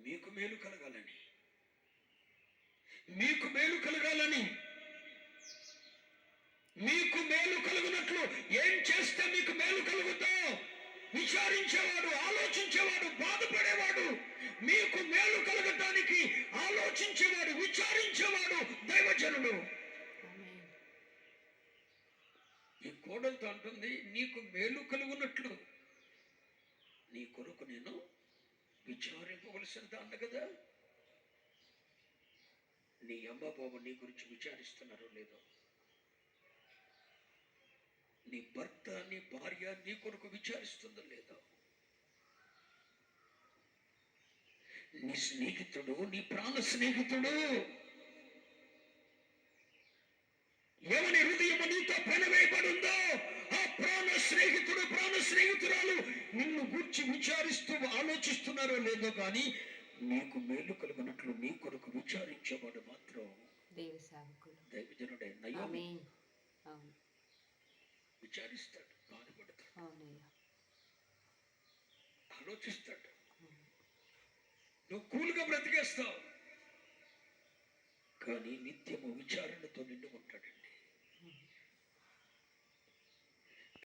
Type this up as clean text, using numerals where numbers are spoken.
మీకు మేలు కలగాలని, మీకు మేలు కలగాలని, మీకు మేలు కలుగునట్లు ఏం చేస్తే మీకు మేలు కలుగుతో విచారించేవాడు, ఆలోచించేవాడు, బాధపడేవాడు, మీకు మేలు కలగటానికి ఆలోచించేవాడు, విచారించేవాడు దైవజనుడు. ఈ కోడలతో అంటుంది, నీకు మేలు కలుగునట్లు నీ కొరకు నేను విచారింపవలసిన దాన్ని కదా. నీ అమ్మ బాబు నీ గురించి విచారిస్తున్నారో లేదో, నీ భర్త నీ భార్య నీ కొరకు విచారిస్తుందో లేదో, నీ స్నేహితుడు నీ ప్రాణ స్నేహితుడు ఎవరి హృదయము నీతో పెనవేయబడిందో ఆ ప్రాణ స్నేహితుడు ప్రాణ స్నేహితురాలు నిన్ను గూర్చి విచారిస్తూ ఆలోచిస్తున్నారో లేదో కానీ నీకు మేలు కలుగునట్లు నీ కొరకు విచారించేవాడు మాత్రం దైవజనుడే. విచారిస్తాడు, బాధపడతాడు, ఆలోచిస్తాడు. నువ్వు కూలుగా బ్రతికేస్తావు కానీ నిత్యము విచారణతో నిండు ఉంటాడండి.